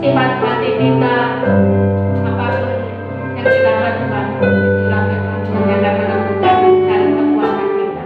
sifat hati kita, apapun yang kita lakukan, itulah firman Tuhan yang dapat menentukan dan kekuatan kita.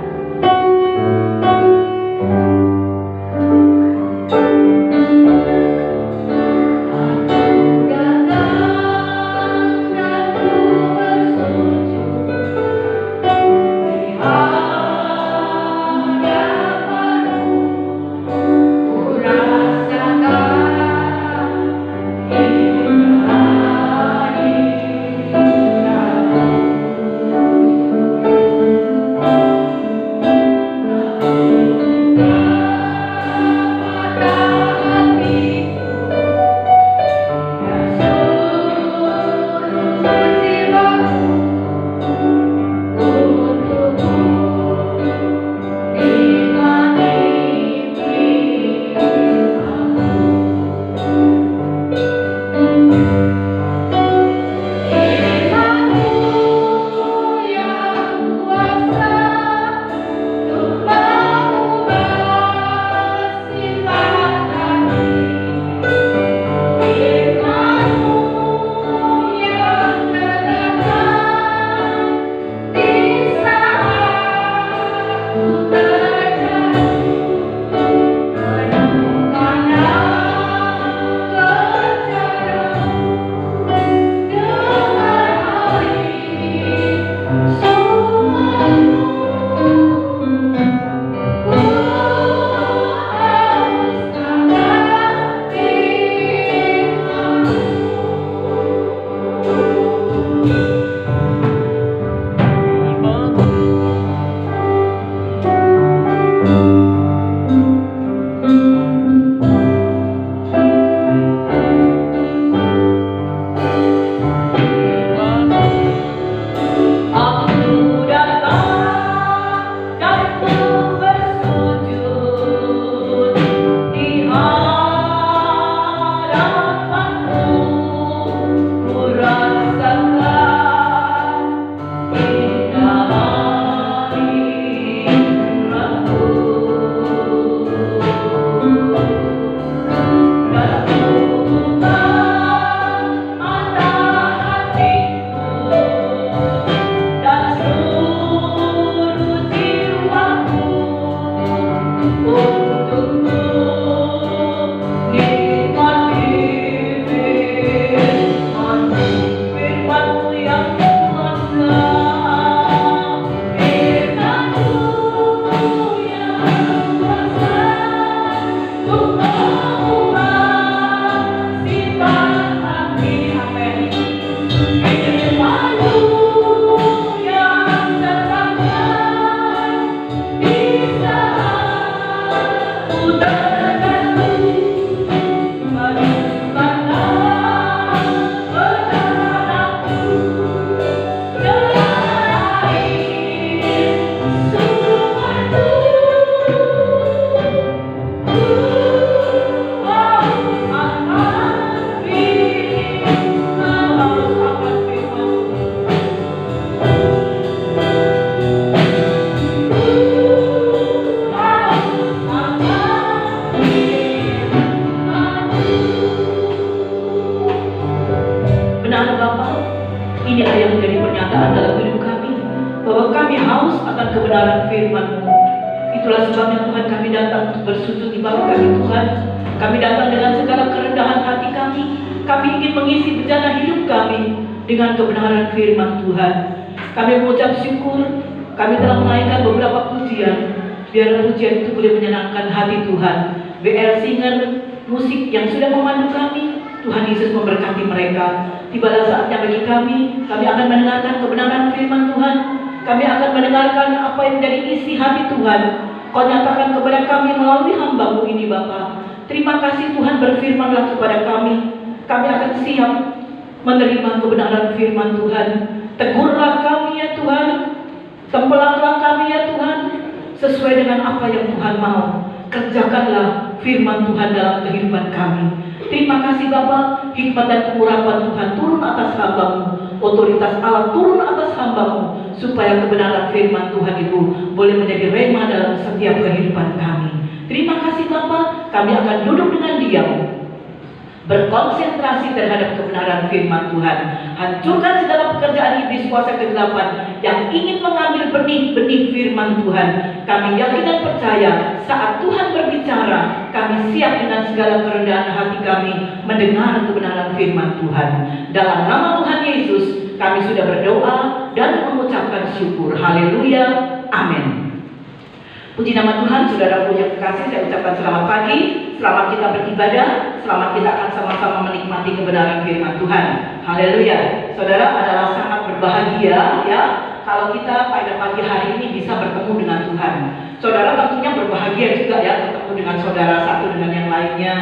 Dengan kebenaran firman Tuhan, kami mengucap syukur. Kami telah menaikkan beberapa pujian. Biar pujian itu boleh menyenangkan hati Tuhan. BL Singer, musik yang sudah memandu kami, Tuhan Yesus memberkati mereka. Tibalah saatnya bagi kami akan mendengarkan kebenaran firman Tuhan. Kami akan mendengarkan apa yang menjadi isi hati Tuhan. Kau nyatakan kepada kami melalui hamba-Mu ini, Bapa. Terima kasih Tuhan, berfirmanlah kepada kami. Kami akan siap menerima kebenaran firman Tuhan. Tegurlah kami ya Tuhan, tempelanglah kami ya Tuhan, sesuai dengan apa yang Tuhan mau. Kerjakanlah firman Tuhan dalam kehidupan kami. Terima kasih Bapa, hikmat dan kemurahan Tuhan turun atas hamba-Mu, otoritas Allah turun atas hamba-Mu, supaya kebenaran firman Tuhan itu boleh menjadi rema dalam setiap kehidupan kami. Terima kasih Bapa, kami akan duduk dengan diam berkonsentrasi terhadap kebenaran firman Tuhan. Hancurkan segala pekerjaan iblis kuasa kegelapan yang ingin mengambil benih-benih firman Tuhan. Kami yakin dan percaya saat Tuhan berbicara, kami siap dengan segala kerendahan hati kami mendengar kebenaran firman Tuhan. Dalam nama Tuhan Yesus, kami sudah berdoa dan mengucapkan syukur. Haleluya. Amin. Puji nama Tuhan, saudara punya kekasih, saya ucapkan selamat pagi, selamat kita beribadah, selamat kita akan sama-sama menikmati kebenaran firman Tuhan. Haleluya. Saudara adalah sangat berbahagia ya kalau kita pada pagi hari ini bisa bertemu dengan Tuhan. Saudara tentunya berbahagia juga ya ketemu dengan saudara satu dengan yang lainnya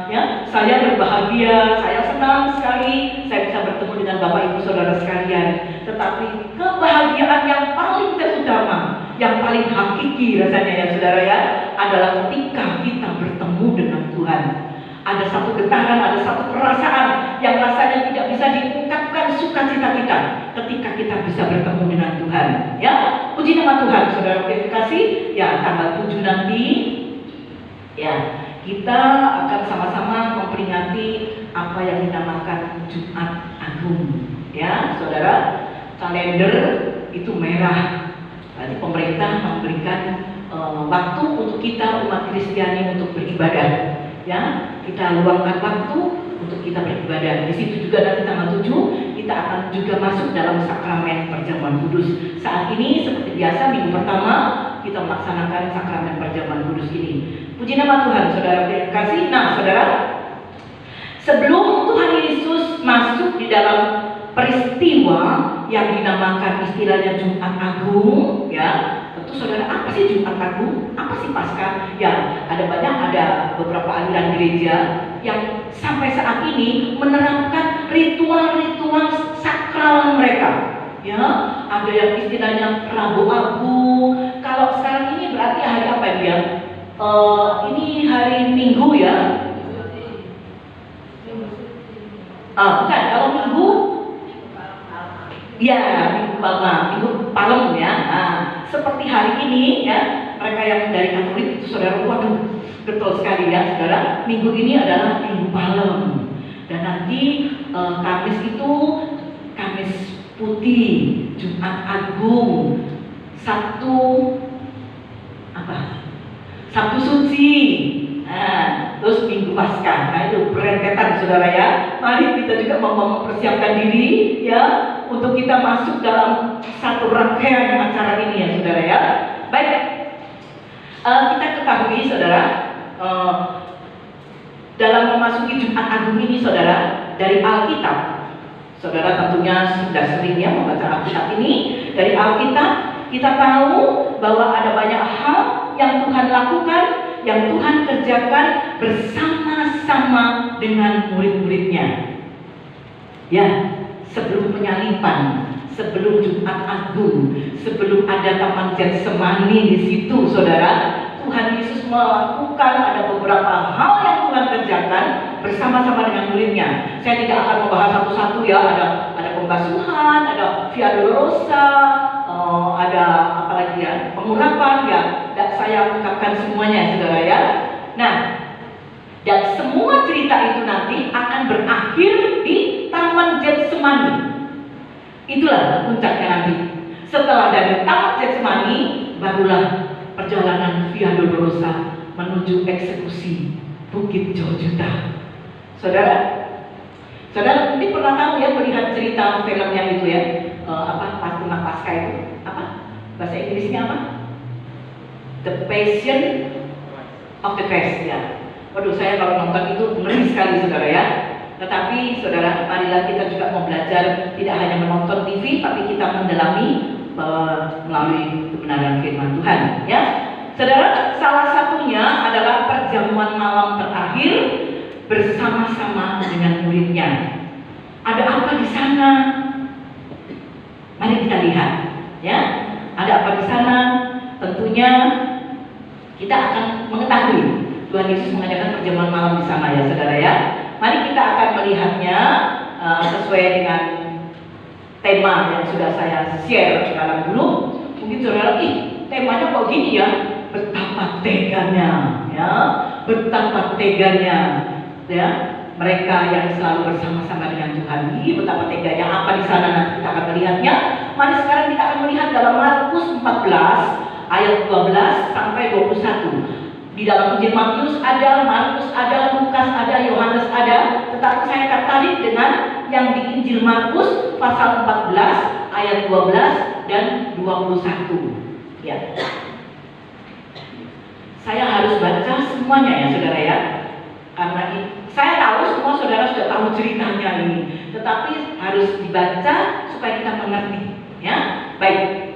ya. Saya berbahagia, saya senang sekali saya bisa bertemu dengan Bapak Ibu saudara sekalian. Tetapi kebahagiaan yang paling terutama, yang paling hakiki rasanya ya saudara ya, adalah ketika kita bertemu dengan Tuhan. Ada satu getaran, ada satu perasaan yang rasanya tidak bisa diungkapkan sukacita kita ketika kita bisa bertemu dengan Tuhan. Ya, puji nama Tuhan, saudara kasih. Ya, tanggal 7 nanti, ya kita akan sama-sama memperingati apa yang dinamakan Jumat Agung. Ya, saudara, kalender itu merah. Jadi pemerintah memberikan waktu untuk kita umat Kristiani untuk beribadah. Ya, kita luangkan waktu untuk kita beribadah. Di situ juga nanti tanggal 7 kita akan juga masuk dalam sakramen perjamuan kudus. Saat ini seperti biasa minggu pertama kita melaksanakan sakramen perjamuan kudus ini. Puji nama Tuhan, saudara kasih. Nah, saudara, sebelum Tuhan Yesus masuk di dalam peristiwa yang dinamakan istilahnya Jumat Agung, ya, tentu saudara, apa sih Jumat Agung? Apa sih Paskah? Ya, ada beberapa aliran gereja yang sampai saat ini menerapkan ritual-ritual sakral mereka. Ya, ada yang istilahnya Rabu Abu. Kalau sekarang ini berarti hari apa ya? Ini hari Minggu ya. Bukan, kalau Minggu ya, Minggu Palem ya. Seperti hari ini ya, mereka yang dari Katolik itu saudara, waduh, betul sekali ya saudara. Minggu ini adalah Minggu Palem. Dan nanti Kamis itu Kamis Putih, Jumat Agung, Sabtu apa? Sabtu Suci. Terus Minggu Paskah. Nah, itu berentetan saudara ya. Mari kita juga mempersiapkan diri ya untuk kita masuk dalam satu rangkaian acara ini ya saudara ya. Baik, kita ketahui saudara, dalam memasuki Jumat Agung ini saudara, dari Alkitab, saudara tentunya sudah sering ya membaca Alkitab ini. Dari Alkitab kita tahu bahwa ada banyak hal yang Tuhan lakukan, yang Tuhan kerjakan bersama-sama dengan murid-muridnya. Ya, sebelum penyaliban, sebelum Jumat Agung, sebelum ada Taman Getsemani di situ, saudara, Tuhan Yesus melakukan ada beberapa hal yang Tuhan kerjakan bersama-sama dengan muridnya. Saya tidak akan membahas satu-satu ya. Ada pembasuhan, ada Via Dolorosa, ada apa lagi ya, pengurapan ya. Dan saya ungkapkan semuanya, saudara ya. Nah, dan semua cerita itu nanti akan berakhir di Taman Getsemani. Itulah puncaknya nanti. Setelah dari Taman Getsemani, barulah perjalanan Via Dolorosa menuju eksekusi Bukit Golgota. Saudara, ini pernah tahu ya melihat cerita film yang itu ya, tentang Paskah itu, apa? Bahasa Inggrisnya apa? The Passion of the Christ ya. Waduh, saya kalau nonton itu ngeri sekali saudara ya. Tetapi saudara, marilah kita juga mau belajar tidak hanya menonton TV, tapi kita mendalami melalui kebenaran firman Tuhan ya. Saudara, salah satunya adalah perjamuan malam terakhir bersama-sama dengan muridnya. Ada apa di sana? Mari kita lihat ya. Ada apa di sana? Tentunya kita akan mengetahui. Tuhan Yesus mengadakan perjamuan malam di sana ya saudara ya. Mari kita akan melihatnya sesuai dengan tema yang sudah saya share dalam dulu. Mungkin saudara, temanya kok gini ya? Betapa teganya ya, betapa teganya ya. mereka yang selalu bersama-sama dengan Tuhan. Ini betapa teganya apa di sana, nanti kita akan melihatnya. Mari sekarang kita akan melihat dalam Markus 14 ayat 12 sampai 21. Di dalam Injil Matius ada, Markus ada, Lukas ada, Yohanes ada, tetapi saya tertarik dengan yang di Injil Markus pasal 14 ayat 12 dan 21. Ya. Saya harus baca semuanya ya saudara ya. Karena saya tahu semua saudara sudah tahu ceritanya ini, tetapi harus dibaca supaya kita mengerti. Ya, baik.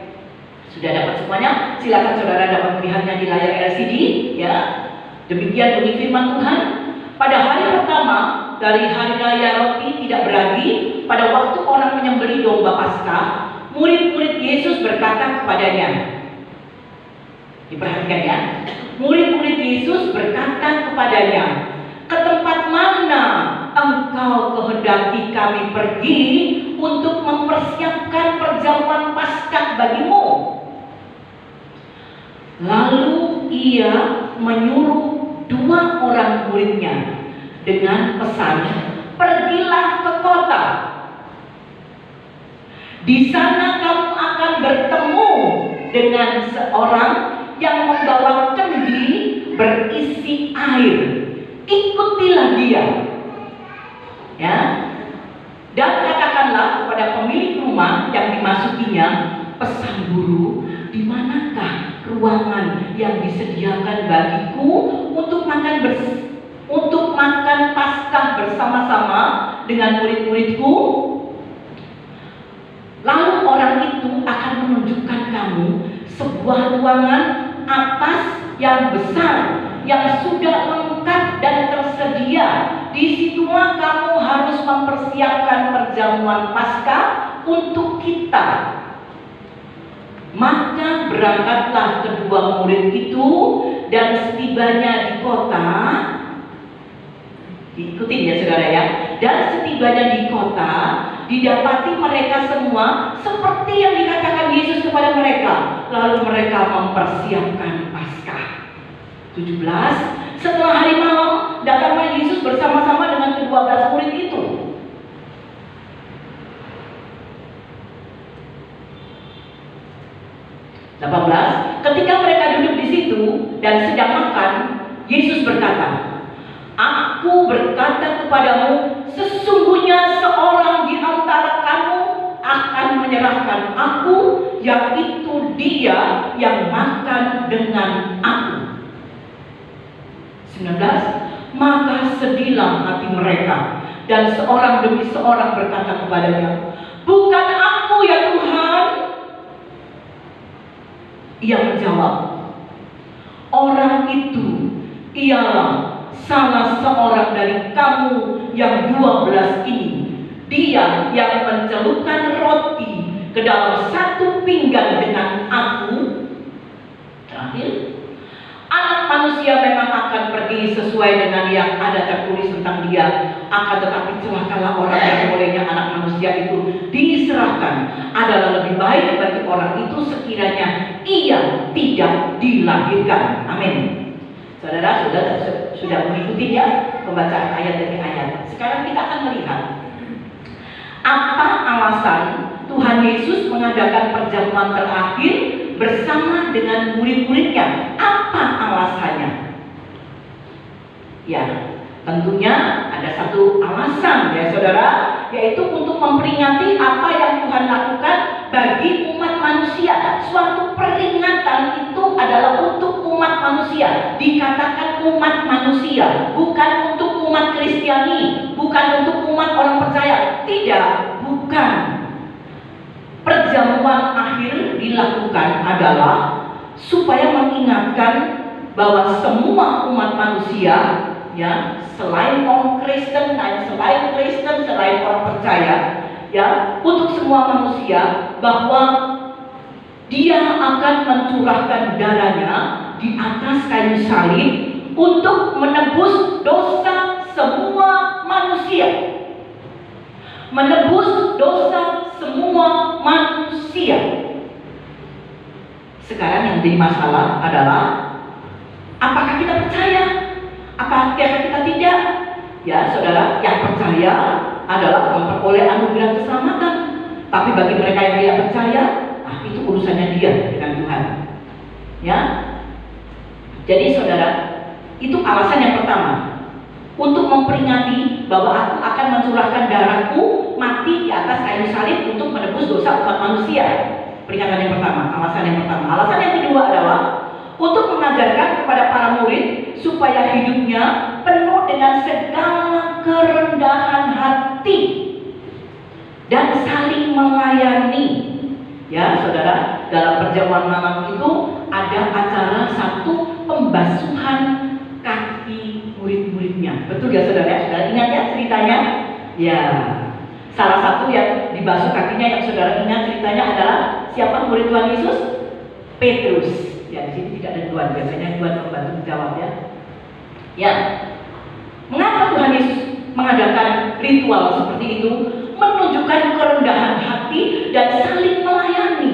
Sudah dapat semuanya? Silakan saudara dapat melihatnya di layar LCD. Ya, demikian bunyi firman Tuhan. Pada hari pertama dari hari raya roti tidak beragi, pada waktu orang menyembelih domba Paskah, murid-murid Yesus berkata kepadanya. Diperhatikan ya. Murid-murid Yesus berkata kepadanya, "Ke tempat mana engkau kehendaki kami pergi untuk mempersiapkan perjamuan Paskah bagimu?" Lalu ia menyuruh 2 orang muridnya dengan pesan, "Pergilah ke kota. Di sana kamu akan bertemu dengan seorang yang membawa kendi berisi air. Ikutilah dia. Ya. Dan katakanlah kepada pemilik rumah yang dimasukinya, pesan guru, di manakah ruangan yang disediakan bagiku untuk makan Paskah bersama-sama dengan murid-muridku?" Lalu orang itu akan menunjukkan kamu sebuah ruangan atas yang besar yang sudah lengkap dan tersedia. Di situlah kamu harus mempersiapkan perjamuan Paskah untuk kita. Maka berangkatlah kedua murid itu, dan setibanya di kota, diikutin ya saudara ya, dan setibanya di kota, didapati mereka semua seperti yang dikatakan Yesus kepada mereka. Lalu mereka mempersiapkan Paskah. 17. Setelah hari malam, datanglah Yesus bersama-sama dengan ke-12 murid itu. 18. Ketika mereka duduk di situ dan sedang makan, Yesus berkata, "Aku berkata kepadamu, sesungguhnya seorang di antara kamu akan menyerahkan aku, yaitu dia yang makan dengan aku." 19. Maka sedihlah hati mereka, dan seorang demi seorang berkata kepadanya, "Bukan aku ya Tuhan." Ia menjawab, "Orang itu ialah salah seorang dari kamu yang 12 ini. Dia yang mencelupkan roti ke dalam satu pinggan dengan aku." Terakhir, "Anak manusia memang akan pergi sesuai dengan yang ada tertulis tentang dia. Akan tetapi celakalah orang yang olehnya anak manusia itu diserahkan. Adalah lebih baik bagi orang itu sekiranya ia tidak dilahirkan." Amin. Saudara sudah mengikuti ya pembacaan ayat demi ayat. Sekarang kita akan melihat apa alasan Tuhan Yesus mengadakan perjamuan terakhir bersama dengan murid-muridnya. Apa alasannya? Ya, tentunya ada satu alasan ya saudara, yaitu untuk memperingati apa yang Tuhan lakukan bagi umat manusia. Suatu peringatan itu adalah untuk umat manusia. Dikatakan umat manusia, bukan untuk umat Kristiani, bukan untuk umat orang percaya. Tidak, bukan. Perjamuan akhir dilakukan adalah supaya mengingatkan bahwa semua umat manusia, ya, selain orang Kristen, selain orang percaya, ya, untuk semua manusia, bahwa dia akan mencurahkan darahnya di atas kayu salib untuk menebus dosa semua manusia. Menebus dosa semua manusia. Sekarang yang jadi masalah adalah apakah kita percaya? Apakah kita tidak? ya saudara, yang percaya adalah memperoleh anugerah keselamatan. Tapi bagi mereka yang tidak percaya, itu urusannya dia dengan Tuhan. Ya, jadi saudara, itu alasan yang pertama untuk memperingati bahwa aku akan mencurahkan darahku mati di atas kayu salib untuk menebus dosa umat manusia. Peringatan yang pertama, alasan yang pertama. Alasan yang kedua adalah untuk mengajarkan kepada para murid supaya hidupnya penuh dengan segala kerendahan hati dan saling melayani. Ya saudara, dalam perjamuan malam itu ada acara satu pembasuhan kaki murid-muridnya. Betul ya saudara? Saudara ingat ya ceritanya? Ya, salah satu yang dibasuh kakinya yang saudara ingat ceritanya adalah siapa murid Tuhan Yesus? Petrus. Ya, di sini tidak ada Tuhan, biasanya Tuhan membantu menjawab ya. Ya, mengapa Tuhan Yesus mengadakan ritual seperti itu? Menunjukkan kerendahan hati dan saling melayani.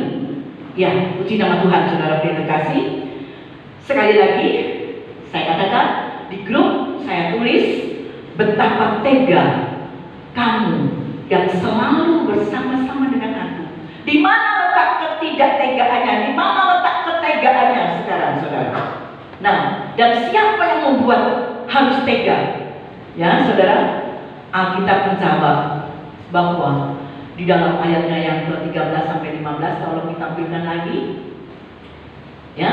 Ya, puji nama Tuhan, saudara yang terkasih. Sekali lagi, saya katakan di grup saya tulis betapa tega kamu yang selalu bersama-sama dengan aku. Di mana letak ketidaktegaannya? Di mana letak ketegaannya sekarang, saudara? Nah, dan siapa yang membuat harus tega? Ya, saudara, Alkitab menjawab bahwa di dalam ayatnya yang ke-13 sampai 15, kalau kita tampilkan lagi, ya,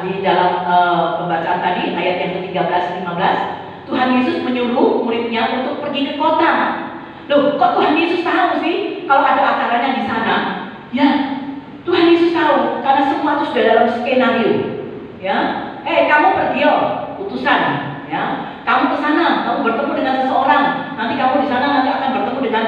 di dalam pembacaan tadi ayat yang ke-13 15, Tuhan Yesus menyuruh muridnya untuk pergi ke kota. Loh, kok Tuhan Yesus tahu sih kalau ada acaranya di sana? Ya, Tuhan Yesus tahu karena semua itu sudah dalam skenario. Ya, kamu pergi utusan, ya. Kamu ke sana, kamu bertemu dengan seseorang. Nanti kamu di sana nanti akan bertemu dengan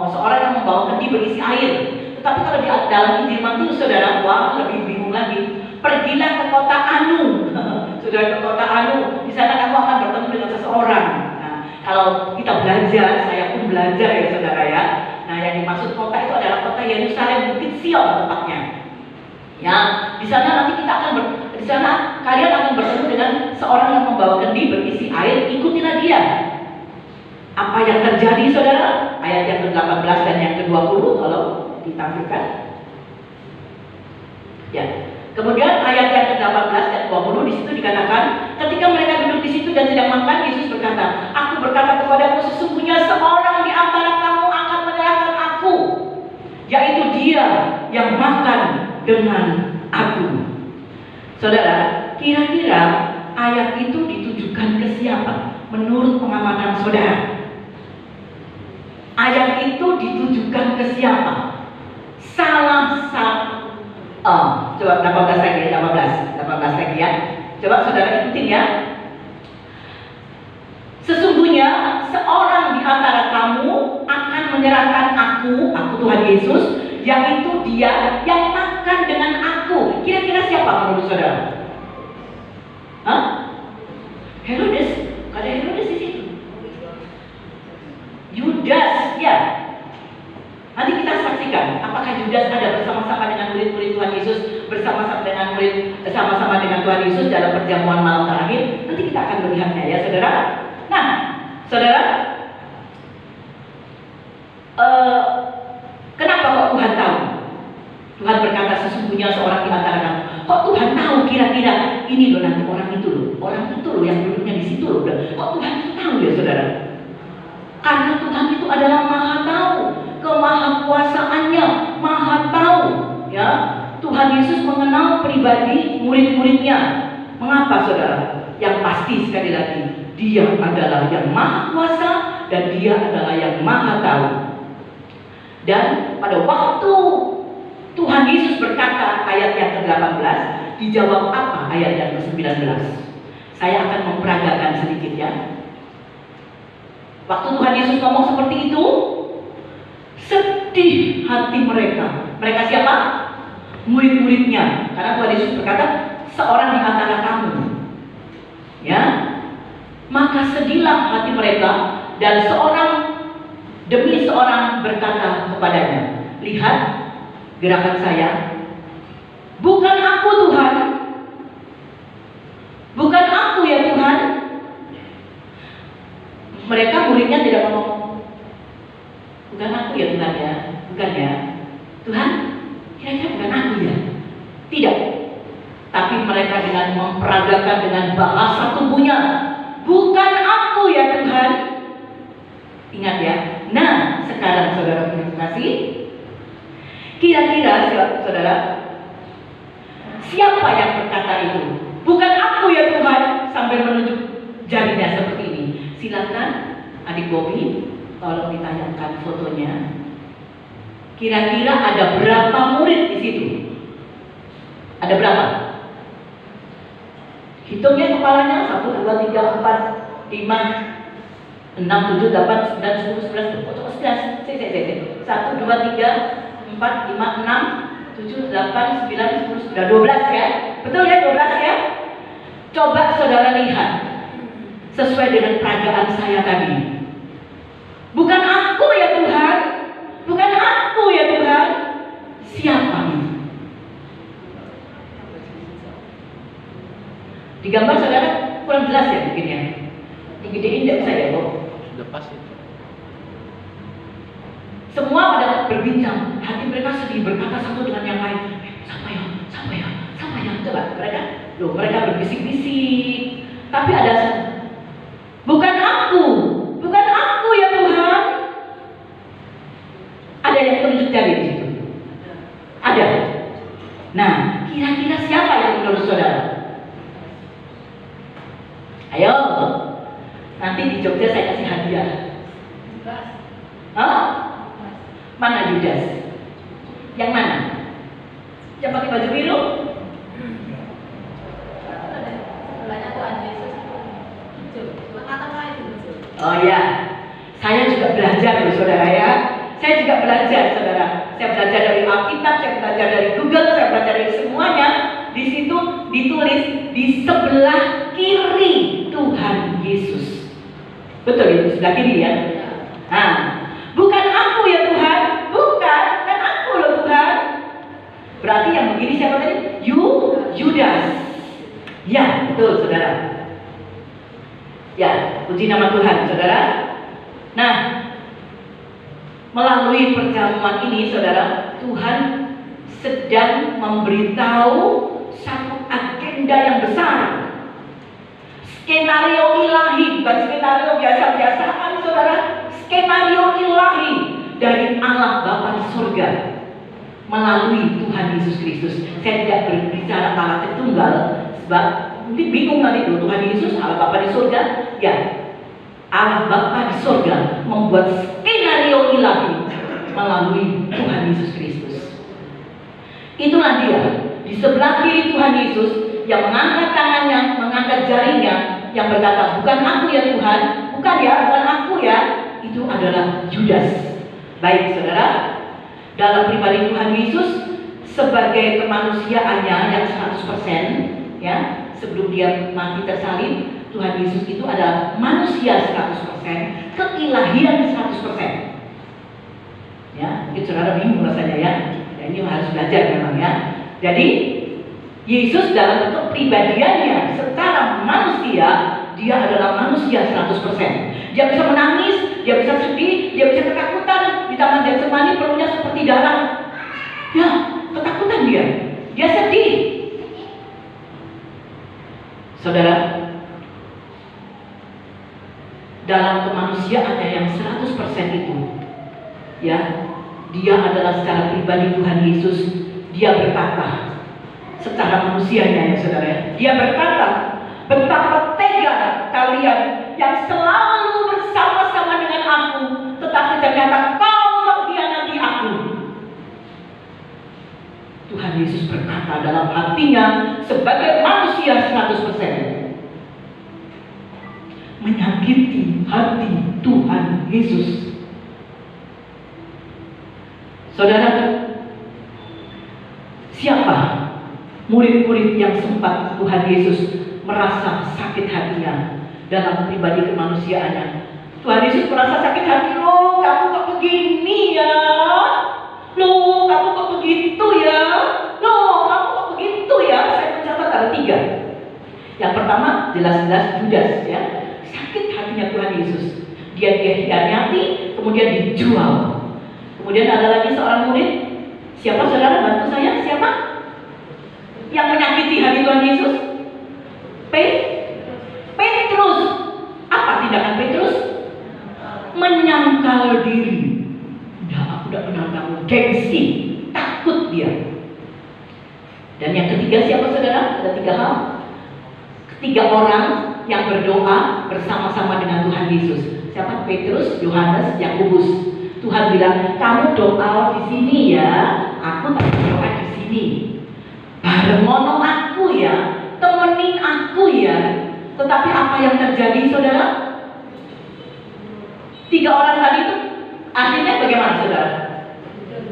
seorang yang membawa kendi berisi air. Tetapi kalau di dalam Injil Matius, saudara, wah, lebih bingung lagi. Pergilah ke kota Anu. Sudah ke kota Anu, di sana kamu akan bertemu dengan seseorang. Nah, kalau kita belajar, saya pun belajar ya saudara ya. Nah, yang dimaksud kota itu adalah kota Yerusalem, Bukit Sion tempatnya. Ya, di sana nanti kita akan di sana kalian akan bertemu dengan seorang yang membawa kendi berisi air, ikutilah dia. Apa yang terjadi saudara? Ayat yang ke-18 dan yang ke-20 kalau ditampilkan. Ya. Kemudian ayat yang ke-18 dan 20 di situ dikatakan, ketika mereka duduk di situ dan sedang makan, Yesus berkata, "Aku berkata kepadamu, sesungguhnya seorang di antara kamu akan menyerahkan aku, yaitu dia yang makan dengan aku." Saudara, kira-kira ayat itu ditujukan ke siapa? Menurut pengamatan saudara, ayat itu ditujukan ke siapa? Salah satu coba 18 lagi ya. Coba saudara ikutin ya. Sesungguhnya seorang di antara kamu akan menyerahkan aku Tuhan Yesus, yaitu dia yang makan dengan aku. Kira-kira siapa menurut saudara? Herodes? Ada Herodes di situ. Yudas, ya. Nanti kita saksikan apakah Yudas ada bersama-sama dengan murid-murid Tuhan Yesus, bersama-sama dengan Tuhan Yesus dalam perjamuan malam terakhir. Nanti kita akan melihatnya ya saudara. Nah, saudara, kenapa kok Tuhan tahu? Tuhan berkata sesungguhnya seorang di antara kamu. Kok Tuhan tahu kira-kira ini loh nanti orang itu loh yang duduknya di situ loh. Kok Tuhan itu tahu ya saudara? Karena Tuhan itu adalah Maha Tahu. Kemahakuasaannya Maha Tahu, ya. Tuhan Yesus mengenal pribadi murid-muridnya. Mengapa saudara? Yang pasti sekali lagi, dia adalah yang Maha Kuasa dan dia adalah yang Maha Tahu. Dan pada waktu Tuhan Yesus berkata ayat yang ke-18, dijawab apa ayat yang ke-19? Saya akan memperagakan sedikit ya. Waktu Tuhan Yesus ngomong seperti itu, sedih hati mereka. Mereka siapa? Murid-muridnya. Karena Tuhan Yesus berkata, seorang di antara kamu. Ya. Maka sedihlah hati mereka dan seorang demi seorang berkata kepadanya, "Lihat gerakan saya. Bukan aku Tuhan. Bukan Tuhan ya, bukan ya. Tuhan, kira-kira bukan aku ya? Tidak. Tapi mereka dengan memperagakan dengan bahasa tubuhnya, bukan aku ya Tuhan. Ingat ya. Nah, sekarang saudara punya kasih. Kira-kira saudara, siapa yang berkata itu? Bukan aku ya Tuhan, sambil menunjuk jarinya seperti ini. Silakan adik Bobby, tolong ditayangkan fotonya. Kira-kira ada berapa murid di situ? Ada berapa? Hitungnya kepalanya 1, 2, 3, 4, 5, 6, 7, 8, 9, 10, 11, 11, 1, 2, 3, 4, 5, 6, 7, 8, 9, 10, sudah 12 ya. Betul ya 12 ya? Coba saudara lihat sesuai dengan peragaan saya tadi. Bukan aku ya Tuhan, bukan aku ya Tuhan. Siapa ini? Di gambar saudara kurang jelas ya mungkin ya. Digedein tidak bisa ya Bob? Sudah pas itu. Semua pada berbincang, hati mereka sedih, berkata satu dengan yang lain. Siapa ya? Siapa ya? Siapa ya? Coba mereka berbisik-bisik. Tapi ada bukan aku ya Tuhan. Ada yang tunjuk jari di situ. Ada. Nah, kira-kira siapa yang menurut saudara? Ayo, nanti di Jogja saya kasih hadiah. Hah? Mana Judas? Yang mana? Yang pakai baju biru? Oh ya, saya juga belajar loh saudara ya. Saya juga belajar saudara. Saya belajar dari Alkitab, saya belajar dari Google, saya belajar dari semuanya. Di situ ditulis di sebelah kiri Tuhan Yesus. Betul ya, di sebelah kiri ya. Nah, bukan aku ya Tuhan, bukan aku loh Tuhan. Berarti yang begini siapa tadi? Yudas. Ya, betul saudara. Ya, puji nama Tuhan saudara. Nah, melalui perjamuan ini saudara, Tuhan sedang memberitahu satu agenda yang besar. Skenario ilahi, bukan skenario biasa-biasaan saudara. Skenario ilahi dari Allah Bapa di surga melalui Tuhan Yesus Kristus. Saya tidak berbicara Allah Tritunggal sebab mungkin bingung nanti loh, Tuhan Yesus Allah Bapa di surga. Ya, Allah Bapa di surga membuat skenario ilahi melalui Tuhan Yesus Kristus. Itulah dia di sebelah kiri Tuhan Yesus yang mengangkat tangannya, mengangkat jarinya, yang berkata, bukan aku ya Tuhan, bukan aku ya. Itu adalah Yudas. Baik saudara, dalam pribadi Tuhan Yesus sebagai kemanusiaannya yang 100%, ya, sebelum dia mati tersalib, Tuhan Yesus itu adalah manusia 100%, keilahian 100%. Ya, mungkin saudara bingung rasanya ya. Ini harus belajar memang ya. Jadi Yesus dalam bentuk pribadiannya secara manusia, dia adalah manusia 100%. Dia bisa menangis, dia bisa sedih, dia bisa ketakutan. Di Taman Getsemani perlunya seperti darah. Ya, ketakutan dia. Dia sedih. Saudara, dalam kemanusiaannya yang 100% itu, ya, dia adalah secara pribadi Tuhan Yesus. Dia berkata secara manusianya ya saudara, dia berkata, betapa tega kalian yang selalu bersama-sama dengan aku, tetapi ternyata kau mengkhianati aku. Tuhan Yesus berkata dalam hatinya sebagai manusia 100%, menyakiti hati Tuhan Yesus. Saudara, siapa murid-murid yang sempat Tuhan Yesus merasa sakit hatinya dalam pribadi kemanusiaannya? Tuhan Yesus merasa sakit hati, loh kamu kok begini ya, loh kamu kok begitu ya, loh kamu kok begitu ya. Saya mencatat ada 3. Yang pertama jelas-jelas Yudas ya, sakit hatinya Tuhan Yesus. Dia hianati, kemudian dijual. Kemudian ada lagi seorang murid. Siapa saudara? Bantu saya. Siapa? Yang menyakiti hati Tuhan Yesus? Petrus. Apa tindakan Petrus? Menyangkal diri. Aku udah kenal kamu. Gengsi. Takut dia. Dan yang ketiga siapa saudara? Ada 3 hal. 3 orang yang berdoa bersama-sama dengan Tuhan Yesus. Siapa? Petrus, Yohanes, Yakobus. Tuhan bilang, kamu doa di sini ya, aku tak doa di sini. Bareng mono aku ya, temenin aku ya. Tetapi apa yang terjadi saudara? 3 orang tadi itu akhirnya bagaimana saudara?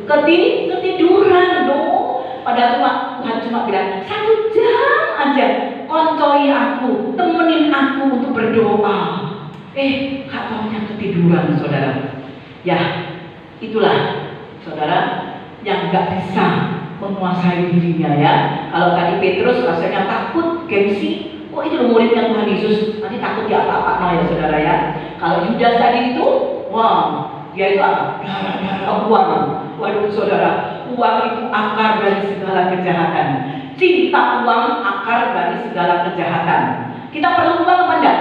Ketiduran dong. Padahal Tuhan cuma bilang 1 jam aja koncoi aku, temenin aku untuk berdoa. Gak taunya ketiduran saudara. Ya, itulah saudara yang gak bisa menguasai dirinya ya. Kalau tadi Petrus rasanya takut, gengsi. Oh itu muridnya Tuhan Yesus, nanti takut dia apa-apa no ya saudara ya. Kalau Yudas tadi itu, wah dia itu apa? Gara-gara uang. Waduh saudara, uang itu akar dari segala kejahatan. Cinta uang akar dari segala kejahatan. Kita perlu uang apa enggak?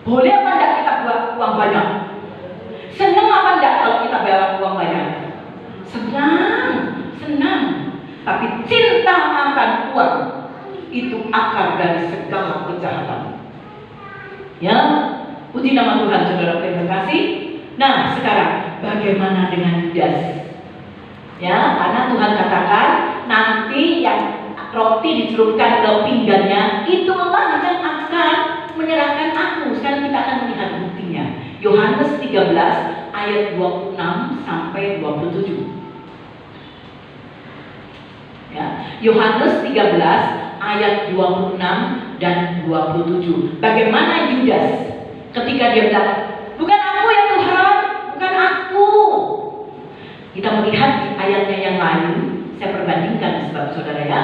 Boleh apa enggak kita buat uang banyak? Senang apa enggak kalau kita bawa uang banyak? Senang. Tapi cinta akan uang itu akar dari segala kejahatan. Ya, puji nama Tuhan saudara, terima kasih. Nah, sekarang bagaimana dengan Yudas? Ya, karena Tuhan katakan nanti yang roti dicelupkan ke pinggannya itulah yang akan menyerahkan aku. Sekarang kita akan melihat buktinya. Yohanes 13 ayat 26 sampai 27. Ya, Yohanes 13 ayat 26 dan 27. Bagaimana Yudas ketika dia bilang, bukan aku ya Tuhan, bukan aku. Kita melihat di ayatnya yang lain, saya perbandingkan sebab saudara ya.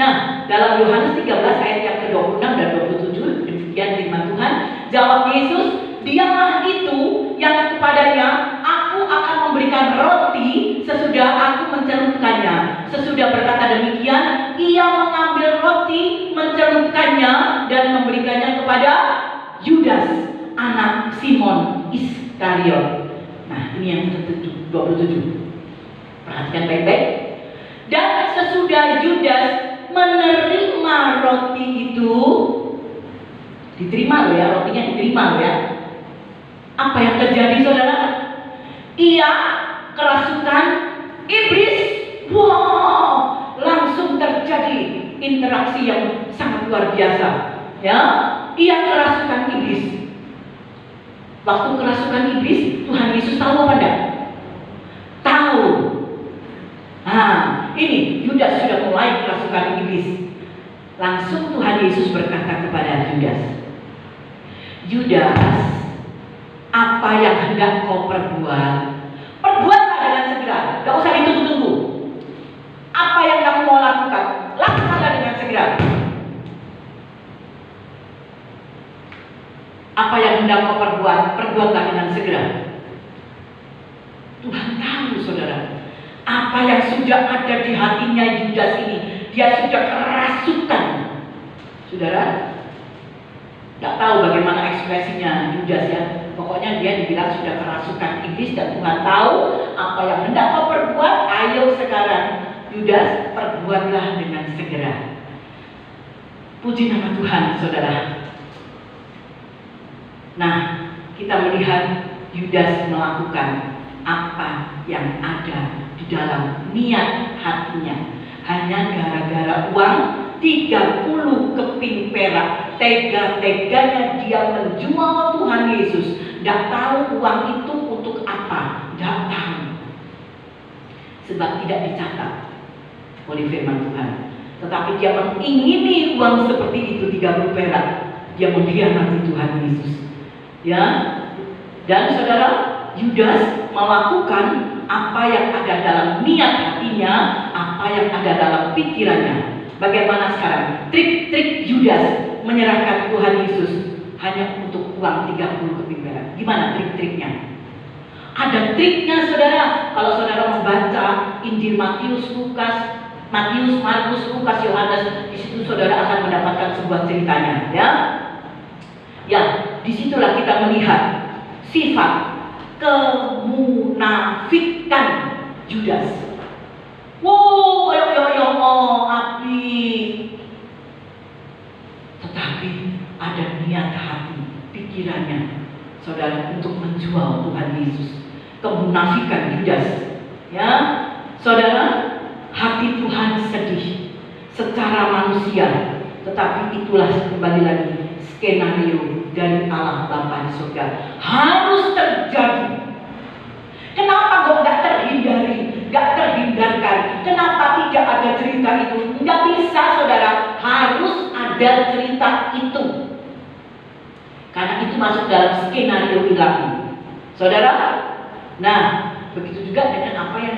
Nah, dalam Yohanes 13 ayat yang ke-26 dan 27, demikian firman Tuhan. Jawab Yesus, dialah itu yang kepadanya aku akan memberikan roti sesudah aku mencelupkannya. Sesudah berkata demikian, ia mengambil roti, mencelupkannya dan memberikannya kepada Yudas, anak Simon Iskariot. Nah, ini yang ke-27. Perhatikan baik-baik. Dan sesudah Yudas menerima roti itu, diterima loh ya, rotinya diterima loh ya. Apa yang terjadi saudara? Ia kerasukan iblis. Wow, langsung terjadi interaksi yang sangat luar biasa. Ya, ia kerasukan iblis. Waktu kerasukan iblis, Tuhan Yesus tahu apa enggak? Tahu. Nah, ini Yudas sudah mulai kerasukan iblis. Langsung Tuhan Yesus berkata kepada Yudas, Yudas, apa yang hendak kau perbuat, perbuatlah dengan segera. Gak usah ditunggu-tunggu. Apa yang kamu mau lakukan, lakukanlah dengan segera. Apa yang hendak kau perbuat, perbuatlah dengan segera. Tuhan tahu saudara, apa yang sudah ada di hatinya Yudas ini. Dia sudah kerasukan. Saudara, tidak tahu bagaimana ekspresinya Yudas ya. Pokoknya dia dibilang sudah kerasukan iblis dan Tuhan tahu apa yang hendak kau perbuat. Ayo sekarang Yudas, perbuatlah dengan segera. Puji nama Tuhan saudara. Nah, kita melihat Yudas melakukan apa yang ada di dalam niat hatinya. Hanya gara-gara uang 30 keping perak, tega-teganya dia menjual Tuhan Yesus. Tidak tahu uang itu untuk apa, tidak tahu. Sebab tidak dicatat oleh firman Tuhan. Tetapi dia mengingini uang seperti itu 30 perak. Dia mengkhianati Tuhan Yesus. Ya, dan saudara, Yudas melakukan apa yang ada dalam niat hatinya, apa yang ada dalam pikirannya. Bagaimana sekarang trik-trik Yudas menyerahkan Tuhan Yesus hanya untuk uang 30 keping perak? Gimana trik-triknya? Ada triknya saudara. Kalau saudara membaca Injil Matius, Markus, Lukas, Yohanes, di situ saudara akan mendapatkan sebuah ceritanya, ya. Ya, disitulah kita melihat sifat kemunafikan Yudas. Wow, api. Tetapi ada niat hati, pikirannya, saudara, untuk menjual Tuhan Yesus. Kemunafikan Yudas, ya, saudara. Hati Tuhan sedih secara manusia, tetapi itulah kembali lagi skenario dari Allah Bapa di surga harus terjadi. Kenapa kok nggak terhindari, nggak terhindarkan? Kenapa tidak ada cerita itu? Nggak bisa saudara, harus ada cerita itu, karena itu masuk dalam skenario ilahi, saudara. Nah, begitu juga dengan apa yang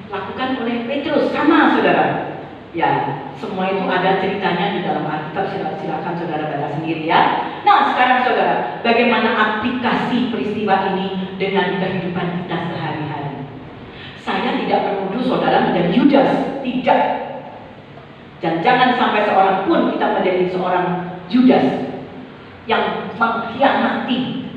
lakukan oleh Petrus, sama saudara. Ya, semua itu ada ceritanya di dalam Alkitab. Silakan saudara baca sendiri, ya. Nah, sekarang saudara, bagaimana aplikasi peristiwa ini dengan kehidupan kita sehari-hari? Saya tidak menuduh saudara menjadi Yudas, tidak. Dan jangan sampai seorang pun kita menjadi seorang Yudas yang mengkhianati.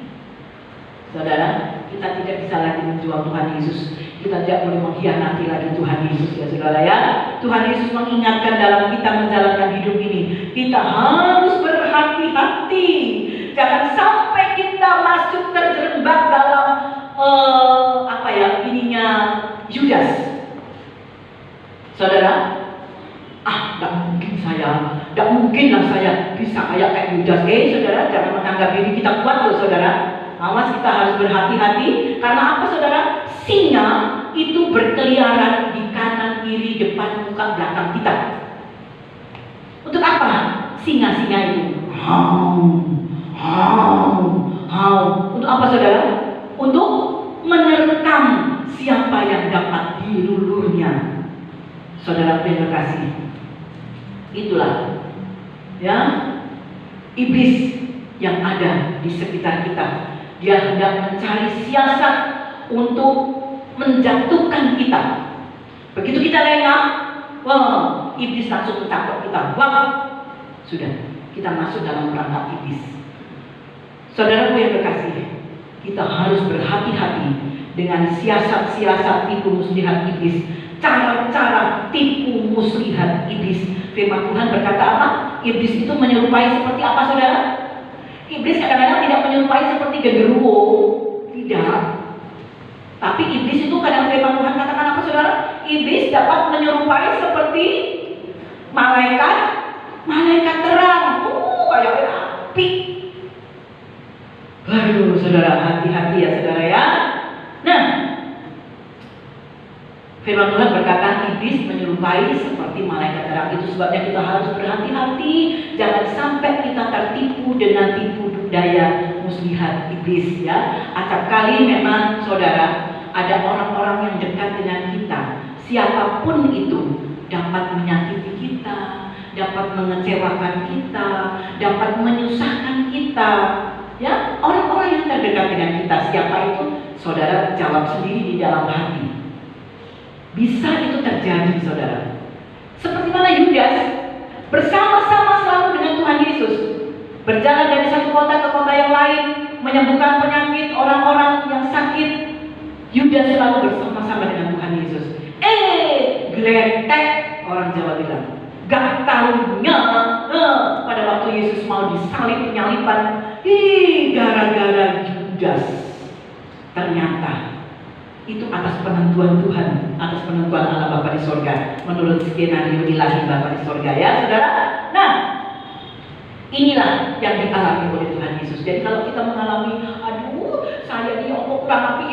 Saudara, kita tidak bisa lagi menjual Tuhan Yesus. Kita tidak boleh mengkhianati lagi Tuhan Yesus, ya saudara, ya. Tuhan Yesus mengingatkan dalam kita menjalankan hidup ini, kita harus berhati-hati. Jangan sampai kita masuk terjerembab dalam Yudas. Saudara, tidak mungkinlah saya bisa kayak Yudas. Saudara, jangan menganggap diri kita kuat loh, saudara. Awas, kita harus berhati-hati. Karena apa, saudara? Singa itu berkeliaran di kanan, kiri, depan, muka, belakang kita. Untuk apa singa-singa itu? Untuk apa, saudara? Untuk menerkam siapa yang dapat dilulurnya. Saudara, terima kasih. Itulah, ya, iblis yang ada di sekitar kita. Dia hendak mencari siasat untuk menjatuhkan kita. Begitu kita lengah, iblis langsung mencaplok kita. Sudah, kita masuk dalam perangkap iblis. Saudaraku yang berkasih, kita harus berhati-hati dengan siasat-siasat tipu muslihat iblis, cara-cara tipu muslihat iblis. Firman Tuhan berkata apa? Iblis itu menyerupai seperti apa, saudara? Iblis kadang-kadang tidak menyerupai seperti genderuwo, tidak. Tapi iblis itu kadang firman Tuhan katakan apa, saudara? Iblis dapat menyerupai seperti malaikat terang, kayak api. Aduh, saudara, hati-hati ya, saudara, ya. Nah, firman Tuhan berkata iblis menyerupai seperti malaikat terang. Itu sebabnya kita harus berhati-hati, jangan sampai kita tertipu dengan tipu daya muslihat iblis, ya. Acap kali memang, saudara, ada orang-orang yang dekat dengan kita, siapapun itu, dapat menyakiti kita, dapat mengecewakan kita, dapat menyusahkan kita, ya. Orang-orang yang terdekat dengan kita, siapa itu? Saudara jawab sendiri di dalam hati. Bisa itu terjadi, saudara. Seperti mana Yudas bersama-sama selalu dengan Tuhan Yesus, berjalan dari satu kota ke kota yang lain, menyembuhkan penyakit orang-orang yang sakit. Yudas selalu bersama-sama dengan Tuhan Yesus. Gletek, orang Jawa bilang. Gak tahunya pada waktu Yesus mau disalib, penyaliban, gara-gara Yudas. Ternyata itu atas penentuan Tuhan, atas penentuan Allah Bapa di sorga, menurut skenario ilahi Bapa di sorga, ya, saudara. Nah, inilah yang dialami oleh Tuhan Yesus. Jadi kalau kita mengalami, saya ini kurang api,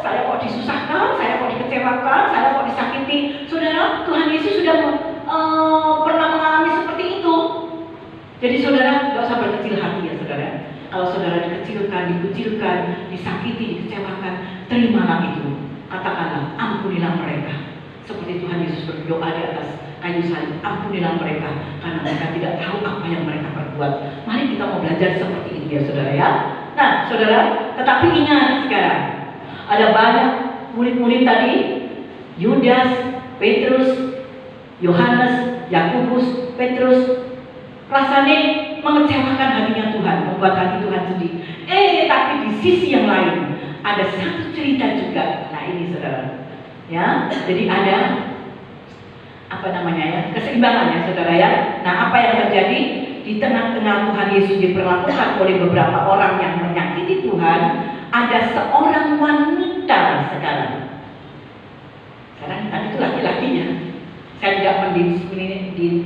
saya kok disusahkan, saya kok dikecewakan, saya kok disakiti, saudara, Tuhan Yesus sudah pernah mengalami seperti itu. Jadi saudara, gak usah berkecil hati, ya saudara. Kalau saudara dikecilkan, dikucilkan, disakiti, dikecewakan, terimalah itu. Katakanlah, ampunilah mereka. Seperti Tuhan Yesus berdoa di atas kayu salib, ampunilah mereka, karena mereka tidak tahu apa yang mereka perbuat. Mari kita mau belajar seperti itu, ya saudara, ya. Nah, saudara, tetapi ingat sekarang, Ada banyak murid-murid tadi, Yudas, Petrus, Yohanes, Yakobus, Petrus, rasanya mengecewakan hatinya Tuhan, membuat hati Tuhan sedih. Tapi di sisi yang lain ada satu cerita juga. Nah ini saudara, ya, jadi ada keseimbangan ya saudara ya. Nah apa yang terjadi di tengah-tengah Tuhan Yesus diperlakukan oleh beberapa orang yang menyakiti Tuhan, ada seorang wanita sekarang itu laki-lakinya. Saya tidak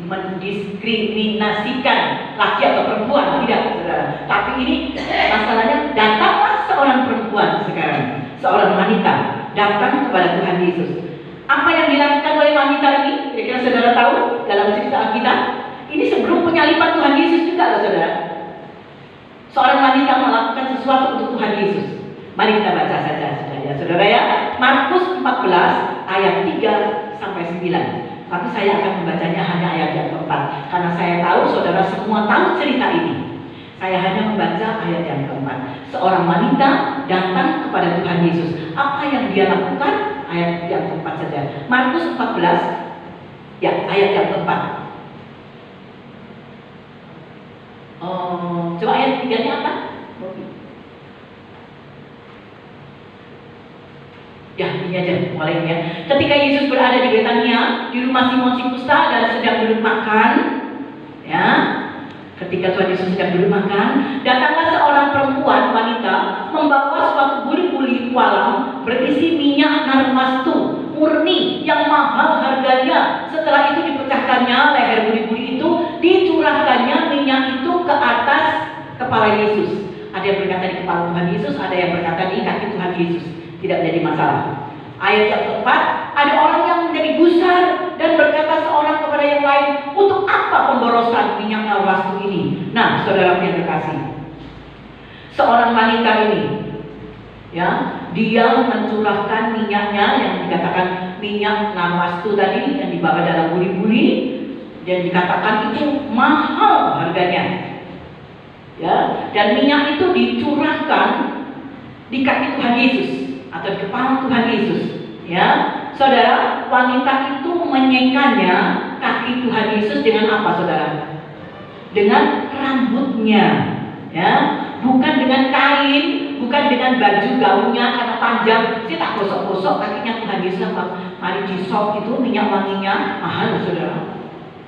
mendiskriminasikan laki atau perempuan, tidak saudara. Tapi ini masalahnya, datanglah seorang perempuan sekarang, seorang wanita datang kepada Tuhan Yesus. Apa yang dilakukan oleh wanita ini? Kira-kira saudara tahu dalam cerita Alkitab? Ini sebelum penyaliban Tuhan Yesus juga loh saudara. Seorang wanita melakukan sesuatu untuk Tuhan Yesus. Mari kita baca saja saudara ya. Markus 14 ayat 3 sampai 9. Tapi saya akan membacanya hanya ayat yang keempat, karena saya tahu saudara semua tahu cerita ini. Saya hanya membaca ayat yang keempat. Seorang wanita datang kepada Tuhan Yesus. Apa yang dia lakukan? Ayat yang keempat saja. Markus 14 ya, ayat yang keempat. Coba ayat 3-nya apa? Ya, ini aja mulainya. Ketika Yesus berada di Betania, di rumah Simon si Kusta, dan sedang duduk makan, ya. Ketika Tuhan Yesus sedang duduk makan, datanglah seorang perempuan wanita membawa suatu buli-buli kualam berisi minyak narmastu murni yang mahal harganya. Setelah itu dipecahkannya leher buli-buli itu, dicurahkannya minyak itu ke atas kepala Yesus. Ada yang berkata di kepala Tuhan Yesus, ada yang berkata di kaki Tuhan Yesus. Tidak menjadi masalah. Ayat yang keempat, ada orang yang menjadi gusar dan berkata seorang kepada yang lain, untuk apa pemborosan minyak narwastu ini? Nah, saudara yang terkasih, seorang wanita ini, ya, dia mencurahkan minyaknya yang dikatakan minyak narwastu tadi yang dibawa dalam buli-buli, dan dikatakan itu mahal harganya, ya, dan minyak itu dicurahkan di kaki Tuhan Yesus atau di kepala Tuhan Yesus, ya. Saudara, wanita itu menyekanya kaki Tuhan Yesus dengan apa saudara? Dengan rambutnya, ya, bukan dengan kain, bukan dengan baju gaunnya karena panjang. Saya tak gosok-gosok kakinya Tuhan Yesus. Mari di shop itu minyak wanginya mahal saudara.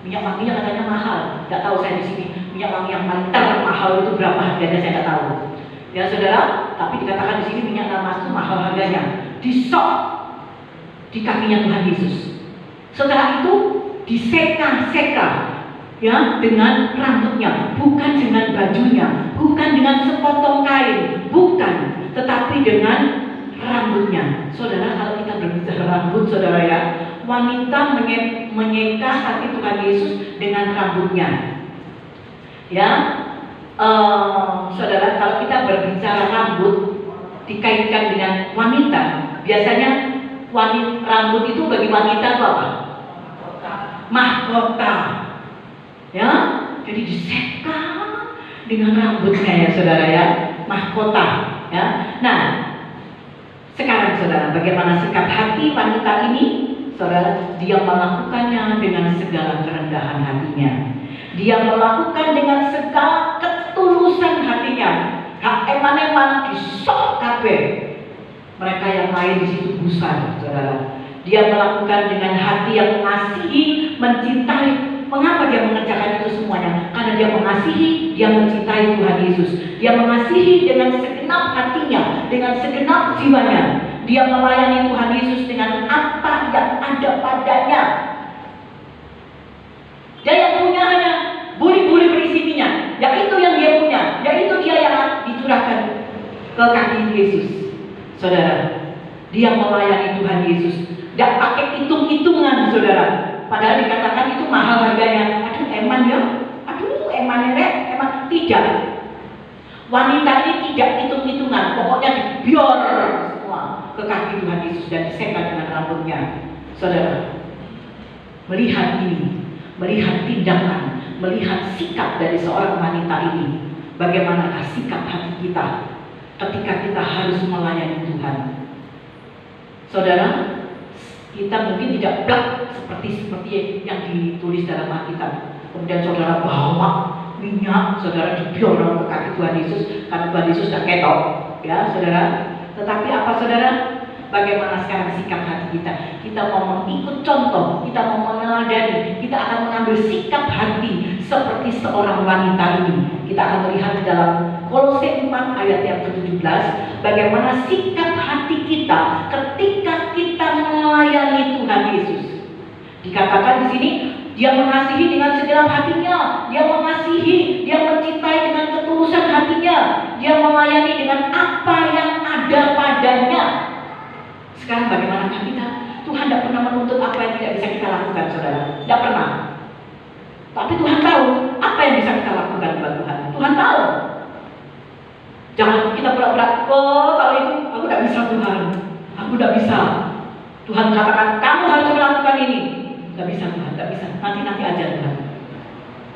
Minyak wanginya katanya mahal. Tidak tahu saya di sini minyak wangi yang paling termahal itu berapa harganya, saya tidak tahu. Ya saudara, tapi dikatakan di sini minyak narmastu mahal harganya. Disok di kakinya Tuhan Yesus. Setelah itu diseka-seka, ya, dengan rambutnya, bukan dengan bajunya, bukan dengan sepotong kain, bukan, tetapi dengan rambutnya. Saudara, kalau kita berbicara rambut, saudara ya, wanita menyeka kaki Tuhan Yesus dengan rambutnya, ya. Saudara, kalau kita berbicara rambut dikaitkan dengan wanita, biasanya rambut itu bagi wanita itu apa? Mahkota, ya. Jadi diseka dengan rambutnya ya saudara ya, mahkota, ya. Nah, sekarang saudara, bagaimana sikap hati wanita ini? Saudara, dia melakukannya dengan segala kerendahan hatinya. Dia melakukan dengan segala ketulusan hatinya. Hak eman-eman disok kabeh. Mereka yang lain di situ gusar, saudara. Dia melakukan dengan hati yang mengasihi, mencintai. Mengapa dia mengerjakan itu semuanya? Karena dia mengasihi, dia mencintai Tuhan Yesus. Dia mengasihi dengan segenap hatinya, dengan segenap jiwanya. Dia melayani Tuhan Yesus dengan apa yang ada padanya. Dia yang punya hanya buli-buli berisi minyak, yaitu yang dia punya, yaitu dia yang dicurahkan ke kaki Yesus. Saudara, dia melayani Tuhan Yesus, tidak pakai hitung-hitungan, saudara. Padahal dikatakan itu mahal harganya. Aduh eman ya, aduh eman ya, eman. Tidak. Wanita ini tidak hitung-hitungan, pokoknya dibior semua ke kaki Tuhan Yesus dan diseka dengan rambutnya. Saudara, melihat ini, melihat tindakan, melihat sikap dari seorang wanita ini, bagaimanakah sikap hati kita ketika kita harus melayani Tuhan? Saudara, kita mungkin tidak blak seperti yang ditulis dalam Alkitab. Kemudian saudara bawa minyak, saudara dibiarkan ke kaki Tuhan Yesus, karena Tuhan Yesus sudah ketok, ya saudara. Tetapi apa saudara? Bagaimana sekarang sikap hati kita? Kita mau mengikut contoh, kita mau meneladani, kita akan mengambil sikap hati seperti seorang wanita ini. Kita akan melihat di dalam Kolose 4 ayat yang ke-17, bagaimana sikap hati kita ketika kita melayani Tuhan Yesus. Dikatakan di sini, dia mengasihi dengan segenap hatinya, dia mengasihi, dia mencintai dengan ketulusan hatinya, dia melayani dengan apa yang ada padanya. Sekarang bagaimanakah kita? Tuhan tidak pernah menuntut apa yang tidak bisa kita lakukan, saudara. Tidak pernah. Tapi Tuhan tahu apa yang bisa kita lakukan buat Tuhan. Tuhan tahu. Jangan kita pura-pura, oh kalau itu aku tidak bisa Tuhan. Aku tidak bisa. Tuhan katakan, kamu harus melakukan ini. Tidak bisa Tuhan, tidak bisa. Nanti aja Tuhan.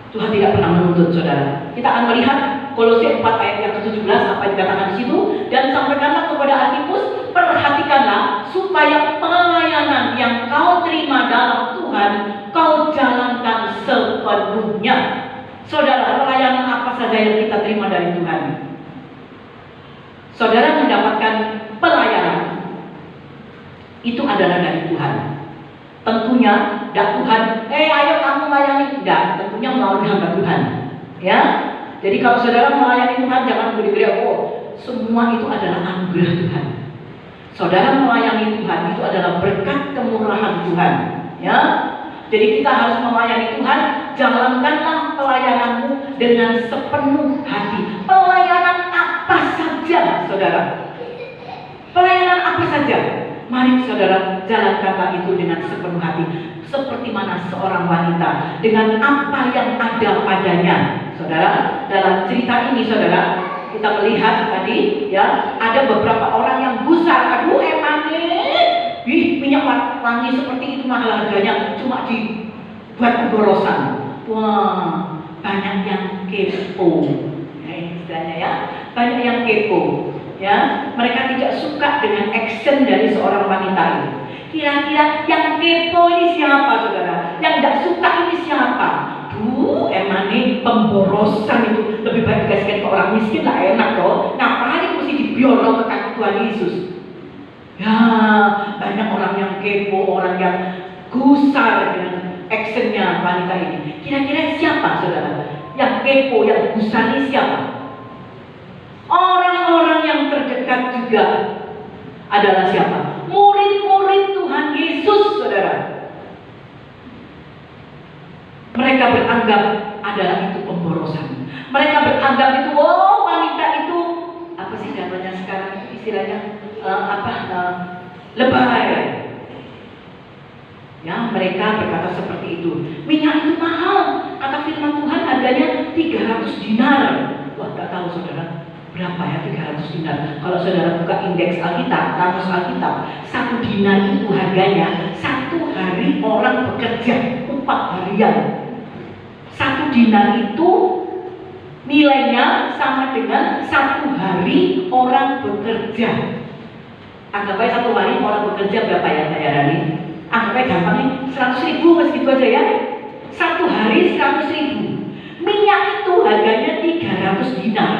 Tuhan tidak pernah menuntut, saudara. Kita akan melihat Kolose 4 ayat yang ke-17 apa yang dikatakan di situ, dan sampaikanlah kepada Arkhipus, perhatikanlah supaya pelayanan yang kau terima dalam Tuhan kau jalankan sepenuhnya. Saudara, pelayanan apa saja yang kita terima dari Tuhan? Saudara mendapatkan pelayanan itu adalah dari Tuhan. Tentunya tidak Tuhan, ayo kamu layani, tidak. Tentunya melalui hamba Tuhan, ya. Jadi kalau saudara melayani Tuhan, jangan beri-beri, oh semua itu adalah anugerah Tuhan. Saudara melayani Tuhan itu adalah berkat kemurahan Tuhan, ya. Jadi kita harus melayani Tuhan. Jalankanlah pelayananmu dengan sepenuh hati. Pelayanan apa saja, saudara? Pelayanan apa saja? Mari saudara, jalankanlah itu dengan sepenuh hati. Seperti mana seorang wanita dengan apa yang ada padanya. Saudara, dalam cerita ini saudara, kita melihat tadi ya, ada beberapa orang yang gusar. Aduh emangnya, minyak wangi seperti itu mahal harganya, cuma dibuat pemborosan. Wah, banyak yang kepo. Ya, istilahnya ya, banyak yang kepo. Ya, mereka tidak suka dengan action dari seorang wanita ini. Kira-kira yang kepo ini siapa, saudara? Yang tidak suka ini siapa? Emang ini pemborosan itu lebih baik dikasihkan ke orang miskin lah, enak toh. Ngapain mesti dibiarkan ke kaki Tuhan Yesus? Ya, banyak orang yang kepo, orang yang gusar dengan actionnya wanita ini. Kira-kira siapa, saudara? Yang kepo, yang gusar ini siapa? Orang-orang yang terdekat juga adalah siapa? Murid-murid Tuhan Yesus, saudara. Mereka beranggap adalah itu pemborosan. Mereka beranggap itu, oh wanita itu apa sih namanya sekarang istilahnya lebay. Ya, mereka berkata seperti itu. Minyak itu mahal. Kata firman Tuhan harganya 300 dinar. Wah, tak tahu saudara berapa ya 300 dinar. Kalau saudara buka indeks Alkitab, kamus Alkitab, 1 dinar itu harganya 1 hari orang bekerja, upah harian. 1 dinar itu nilainya sama dengan 1 hari orang bekerja. Anggap aja 1 hari orang bekerja berapa ya bayarannya? Anggap aja gampang nih, 100.000 segitu aja ya. 1 hari 100.000. Minyak itu harganya 300 dinar.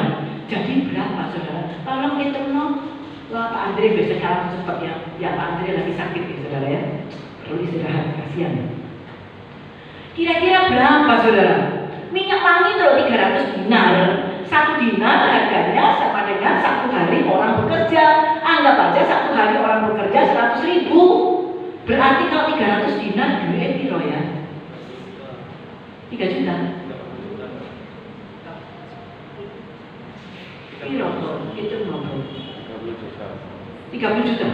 Jadi berapa saudara? Tolong hitung no. Wah, Pak Andre biasanya harus cepat ya. Ya Pak Andre lagi sakit ya saudara ya. Perlu istirahat, kasihan. Kira-kira berapa saudara? Minyak wangi itu 300 dinar. 1 dinar harganya sama dengan 1 hari orang bekerja. Anggap aja 1 hari orang bekerja 100.000. Berarti kalau 300 dinar duit piro ya? 3 juta. Piro itu ngobrol 30 juta.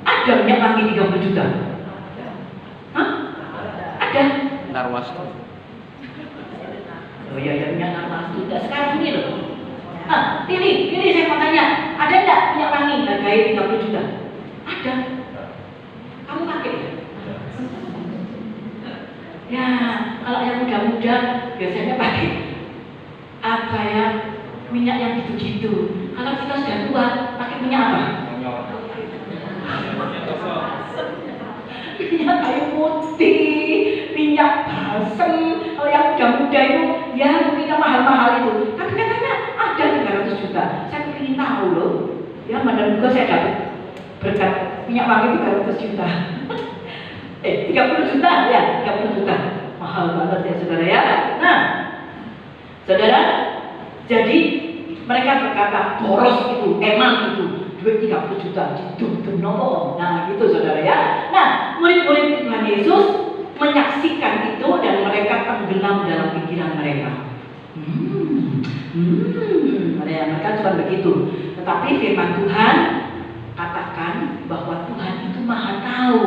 Ada minyak wangi 30 juta? Hah? Ada? Narwastu. Oh iya, minyak narwastu. Sekarang ini loh. Pilih saya mau tanya. Ada enggak minyak wangi harganya 30 juta? Ada. Kamu pakai ya? Ya, kalau yang muda-muda biasanya pakai apa ya? Minyak yang gitu-gitu. Kalau kita sudah tua, pakai minyak apa? minyak kayu putih, minyak balsem. Kalau yang muda-muda itu ya mungkin mahal-mahal itu, tapi katanya ada 300 juta. Saya ingin tahu loh, ya mana juga saya dapat berkat minyak wangi 300 juta. 30 juta ya, 30 juta. Mahal banget ya saudara ya. Nah, saudara, jadi mereka berkata boros itu, emang itu duit 30 juta diduduk nopo. Nah gitu saudara ya. Nah, murid-murid Tuhan Yesus menyaksikan itu dan mereka tenggelam dalam pikiran mereka. Mereka cuma begitu. Tetapi firman Tuhan katakan bahwa Tuhan itu Maha Tahu.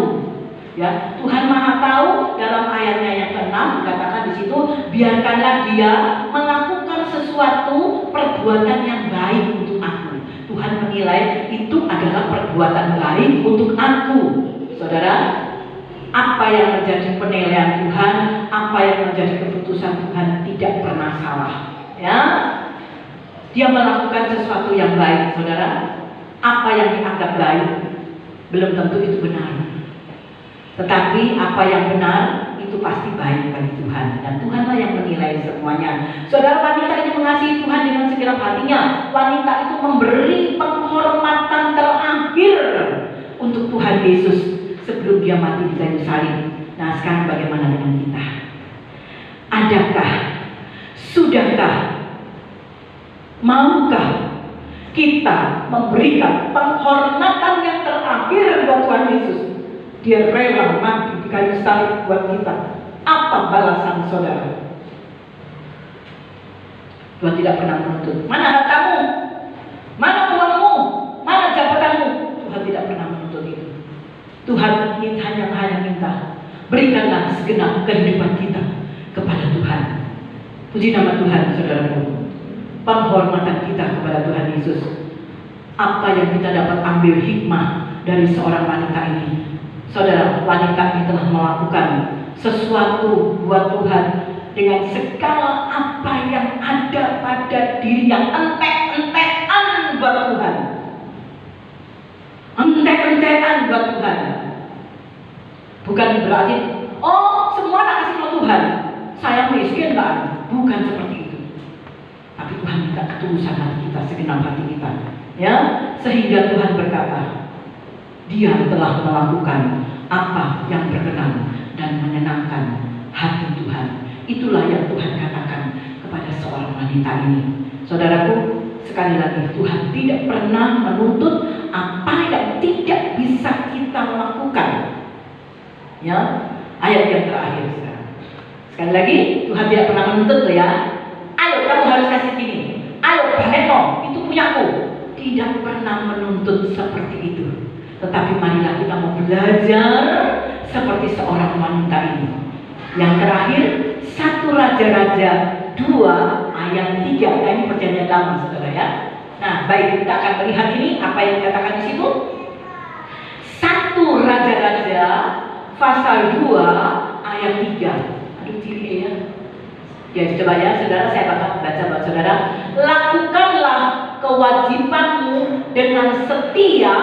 Ya, Tuhan Maha Tahu. Dalam ayatnya yang ke-6 dikatakan di situ, biarkanlah dia melakukan sesuatu perbuatan yang baik untuk aku. Tuhan menilai itu adalah perbuatan baik untuk aku. Saudara, apa yang menjadi penilaian Tuhan, apa yang menjadi keputusan Tuhan tidak pernah salah. Ya, dia melakukan sesuatu yang baik, saudara. Apa yang dianggap baik belum tentu itu benar. Tetapi apa yang benar itu pasti baik bagi Tuhan, dan Tuhanlah yang menilai semuanya. Saudara, wanita ini mengasihi Tuhan dengan segenap hatinya. Wanita itu memberi penghormatan terakhir untuk Tuhan Yesus sebelum dia mati di kayu salib. Nah, sekarang bagaimana dengan kita? Adakah, sudahkah, maukah kita memberikan penghormatan yang terakhir buat Tuhan Yesus? Dia rela mati di kayu salib buat kita. Apa balasan saudara? Tuhan tidak pernah menuntut, mana hartamu, mana uangmu, mana jabatanmu. Tuhan tidak pernah menuntut itu. Tuhan hanya minta, berikanlah segenap kehidupan kita kepada Tuhan. Puji nama Tuhan, saudaraku. Penghormatan kita kepada Tuhan Yesus. Apa yang kita dapat ambil hikmah dari seorang wanita ini? Saudara, wanita ini telah melakukan sesuatu buat Tuhan dengan segala apa yang ada pada diri, yang entek-entekan buat Tuhan. Entek-entekan buat Tuhan. Bukan berarti, oh semua tak kasih sama Tuhan, saya miskin kan? Bukan seperti itu. Tapi Tuhan minta ketulusan hati kita, segenap hati kita, ya, sehingga Tuhan berkata, dia telah melakukan apa yang berkenan dan menyenangkan hati Tuhan. Itulah yang Tuhan katakan kepada seorang wanita ini. Saudaraku, sekali lagi, Tuhan tidak pernah menuntut apa yang tidak bisa kita lakukan. Ya, ayat yang terakhir sekarang. Sekali lagi, Tuhan tidak pernah menuntut ya. Ayo kamu harus kasih gini. Ayo Pak itu punyaku. Tidak pernah menuntut seperti itu. Tetapi marilah kita mau belajar seperti seorang wanita ini. Yang terakhir, 1 Raja-Raja 2 ayat 3. Nah, ini perjanjian lama, saudara ya. Nah, baik, kita akan melihat ini apa yang dikatakan di situ. 1 Raja-Raja pasal 2 ayat 3. Aduh, ciri ya. Ya, coba ya, saudara, saya bakal baca buat saudara. Lakukanlah kewajibanmu dengan setia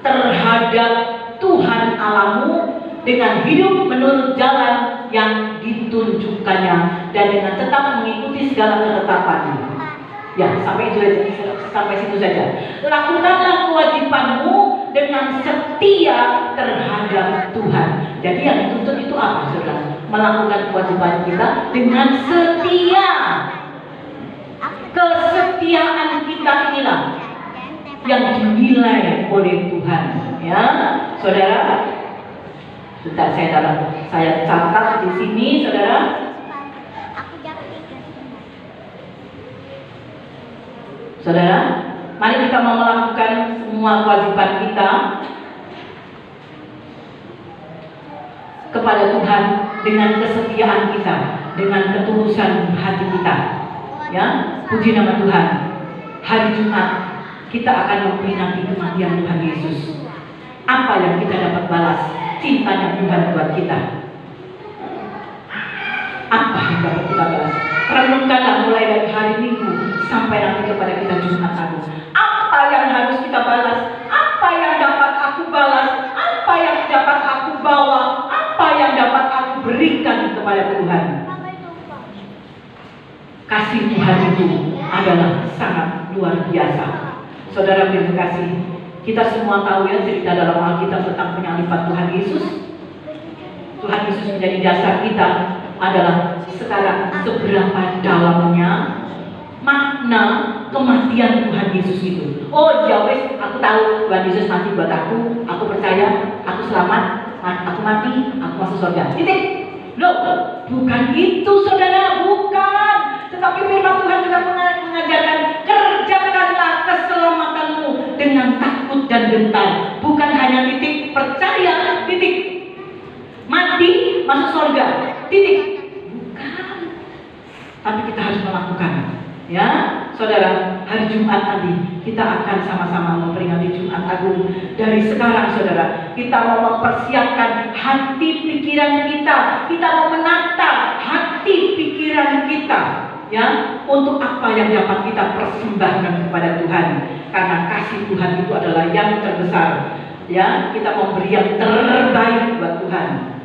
terhadap Tuhan Allahmu, dengan hidup menurut jalan yang ditunjukkannya dan dengan tetap mengikuti segala ketetapannya. Ya, sampai situ saja. Lakukanlah kewajibanmu dengan setia terhadap Tuhan. Jadi yang dituntut itu apa, saudara? Melakukan kewajiban kita dengan setia. Kesetiaan kita inilah yang dinilai oleh Tuhan, ya, saudara. Sudah saya catat di sini, saudara. Saudara, mari kita mau melakukan semua kewajiban kita kepada Tuhan dengan kesetiaan kita, dengan ketulusan hati kita. Ya, puji nama Tuhan. Hari Jumat kita akan memperingati kematian Tuhan Yesus. Apa yang kita dapat balas cintanya Tuhan buat kita? Apa yang dapat kita balas? Renungkanlah mulai dari hari Minggu sampai nanti kepada kita Jumat Agung. Apa yang harus kita balas? Apa yang dapat aku balas? Apa yang dapat aku bawa kepada Tuhan. Kasih Tuhan itu adalah sangat luar biasa. Saudara yang terkasih, kita semua tahu ya cerita dalam Alkitab tentang penyaliban Tuhan Yesus. Tuhan Yesus menjadi dasar kita adalah sekarang seberapa dalamnya makna kematian Tuhan Yesus itu. Oh ya wes, aku tahu Tuhan Yesus mati buat aku percaya, aku selamat, aku mati, aku masuk surga. Titik. Loh, bukan itu saudara, bukan. Tetapi firman Tuhan juga mengajarkan, kerjakanlah keselamatanmu dengan takut dan gentar. Bukan hanya titik, percaya, titik. Mati, masuk surga, titik. Bukan. Tapi kita harus melakukan. Ya, saudara, hari Jumat nanti kita akan sama-sama memperingati Jumat Agung. Dari sekarang, saudara, kita mau mempersiapkan hati pikiran kita. Kita mau menata hati pikiran kita, ya, untuk apa yang dapat kita persembahkan kepada Tuhan. Karena kasih Tuhan itu adalah yang terbesar. Ya, kita mau beri yang terbaik buat Tuhan.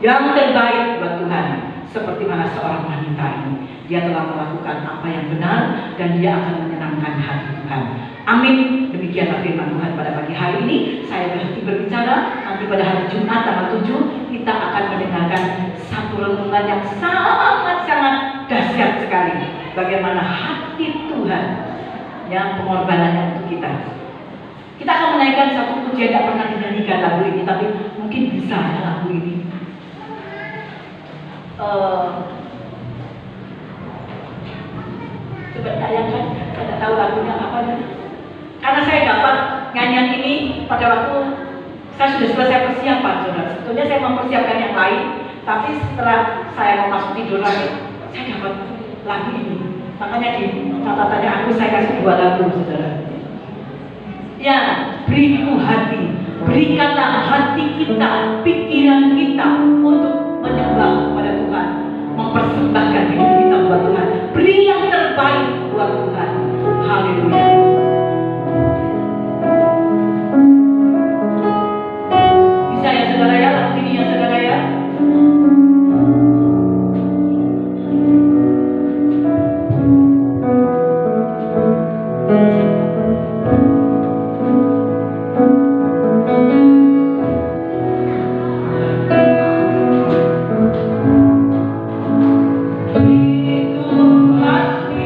Yang terbaik buat Tuhan. Seperti mana seorang wanita ini, dia telah melakukan apa yang benar dan dia akan menyenangkan hati Tuhan. Amin. Demikianlah firman Tuhan pada pagi hari ini. Saya berhenti berbicara. Nanti pada hari Jumat tanggal 7 kita akan mendengarkan satu renungan yang sangat-sangat dahsyat sekali. Bagaimana hati Tuhan yang pengorbanannya untuk kita. Kita akan menaikkan satu pujian yang pernah dinyanyikan lagu ini, tapi mungkin bisa ya lagu ini. Coba tayangkan, saya tidak tahu lagunya apa nih. Karena saya dapat nyanyian ini pada waktu saya sudah selesai persiapan, saudara. Sebetulnya saya mempersiapkan yang lain, tapi setelah saya mau masuk tidur lagi, saya dapat lagu ini. Makanya di catatannya aku saya kasih 2 lagu, saudara. Ya, beriku hati, berikanlah hati kita, pikiran kita untuk menyembah kepada Tuhan, mempersembahkan hidup kita buat Tuhan. Beri yang terbaik buat Tuhan. Haleluya. Bisa ya saudara ya, lagu ini ya saudara ya. Beriku hati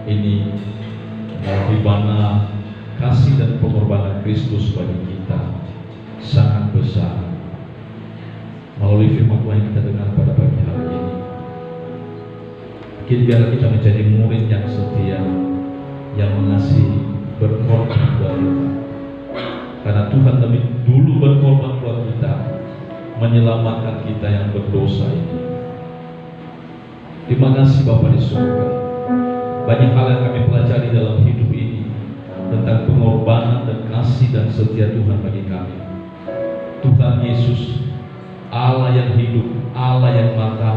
ini, di mana kasih dan pengorbanan Kristus bagi kita sangat besar. Melalui firman Tuhan yang kita dengar pada pagi hari ini, biarlah kita menjadi murid yang setia, yang mengasihi, berkorban buat Tuhan. Karena Tuhan lebih dulu berkorban buat kita, menyelamatkan kita yang berdosa ini. Terima kasih Bapa di surga. Banyak hal yang kami pelajari dalam hidup ini tentang pengorbanan dan kasih dan setia Tuhan bagi kami. Tuhan Yesus, Allah yang hidup, Allah yang maha,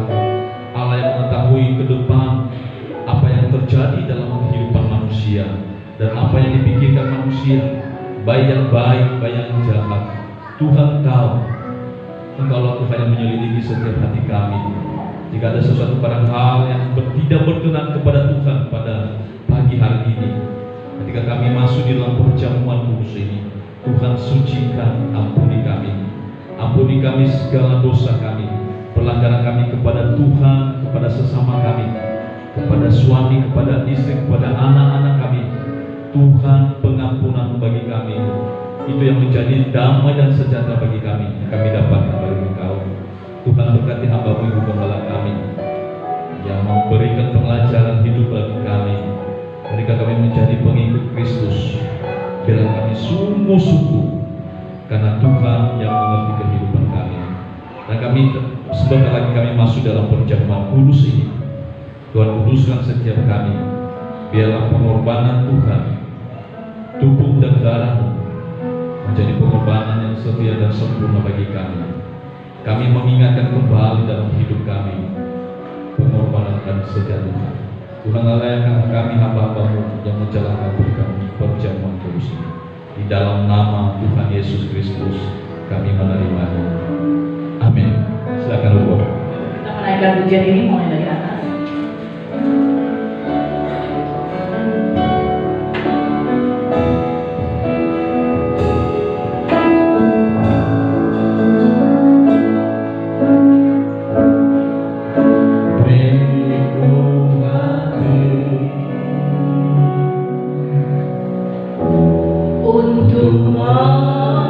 Allah yang mengetahui ke depan apa yang terjadi dalam kehidupan manusia dan apa yang dipikirkan manusia, baik yang baik, baik yang jahat. Tuhan tahu. Engkaulah Tuhan yang menyelidiki setiap hati kami. Jika ada sesuatu barang hal yang tidak berkenan kepada Tuhan pada pagi hari ini, ketika kami masuk di dalam perjamuan kudus ini, Tuhan sucikan, ampuni kami. Ampuni kami segala dosa kami, pelanggaran kami kepada Tuhan, kepada sesama kami, kepada suami, kepada istri, kepada anak-anak kami. Tuhan, pengampunan bagi kami, itu yang menjadi damai dan sejahtera bagi kami, yang kami dapatkan dari Engkau. Tuhan, berkati hamba-Mu Ibu Gembala kami yang memberikan pelajaran hidup bagi kami. Ketika kami menjadi pengikut Kristus, biarlah kami sungguh-sungguh, karena Tuhan yang mengerti kehidupan kami. Dan kami sebentar lagi kami masuk dalam perjamuan kudus ini. Tuhan, kuduskan setiap kami. Biarlah pengorbanan Tuhan, tubuh dan darah-Mu, menjadi pengorbanan yang setia dan sempurna bagi kami. Kami mengingatkan kembali dalam hidup kami pengorbanan dan setia Tuhan. Tuhan, layakan kami hamba-hamba-Mu yang menjalankan perjamuan kudus ini. Di dalam nama Tuhan Yesus Kristus kami menerimanya. Amin. Silakan Ibu. Kita menaikkan pujian ini mulai dari atas. Untuk menyembah-Mu,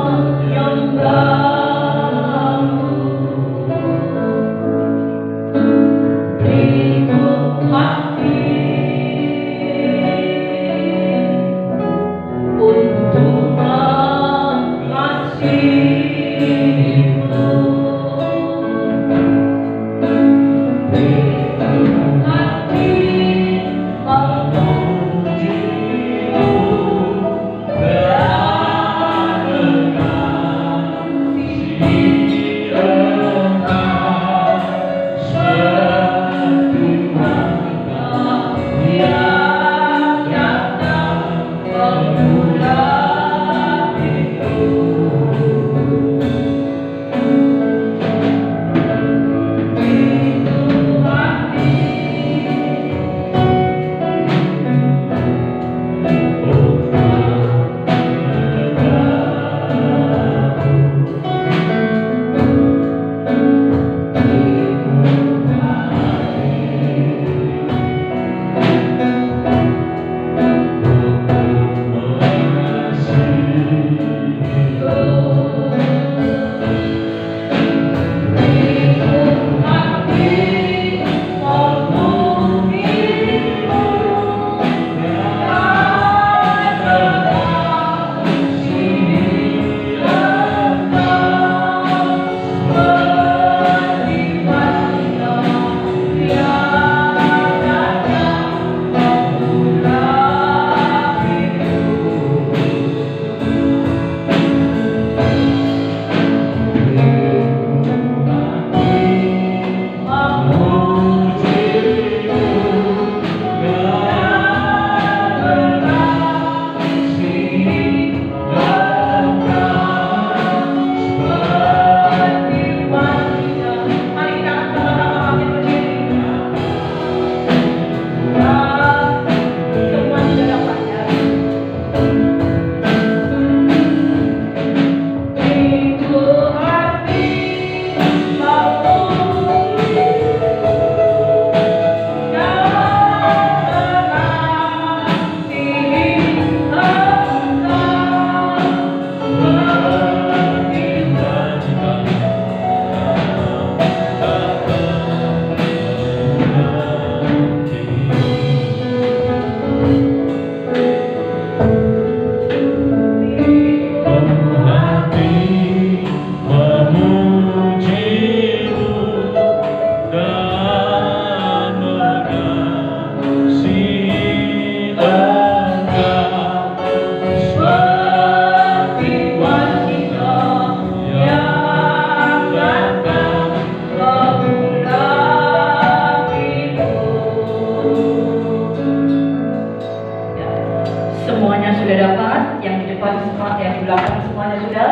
Semuanya sudah dapat, yang di depan semua, yang di belakang semuanya sudah.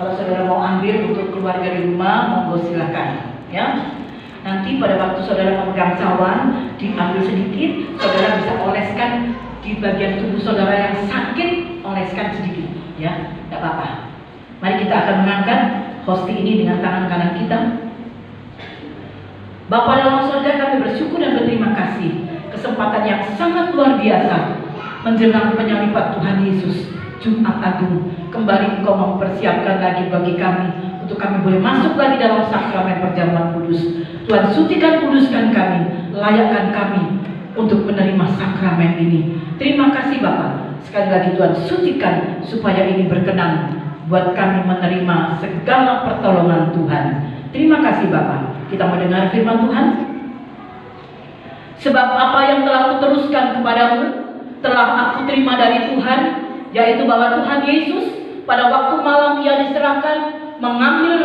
Kalau saudara mau ambil untuk keluarga di rumah, monggo silakan, ya. Nanti pada waktu saudara memegang cawan, diambil sedikit, saudara bisa oleskan di bagian tubuh saudara yang sakit, oleskan sedikit, ya, tidak apa-apa. Mari kita akan mengangkat hosti ini dengan tangan kanan kita. Bapa dalam surga, kami bersyukur dan berterima kasih kesempatan yang sangat luar biasa menjelang penyaliban Tuhan Yesus Jumat Agung. Kembali Engkau mempersiapkan lagi bagi kami untuk kami boleh masuk lagi dalam sakramen perjamuan kudus. Tuhan, sucikan, kuduskan kami, layakkan kami untuk menerima sakramen ini. Terima kasih Bapa. Sekali lagi Tuhan, sucikan supaya ini berkenan buat kami menerima segala pertolongan Tuhan. Terima kasih Bapa. Kita mendengar firman Tuhan. Sebab apa yang telah kuteruskan kepadamu telah aku terima dari Tuhan, yaitu bahwa Tuhan Yesus pada waktu malam ia diserahkan mengambil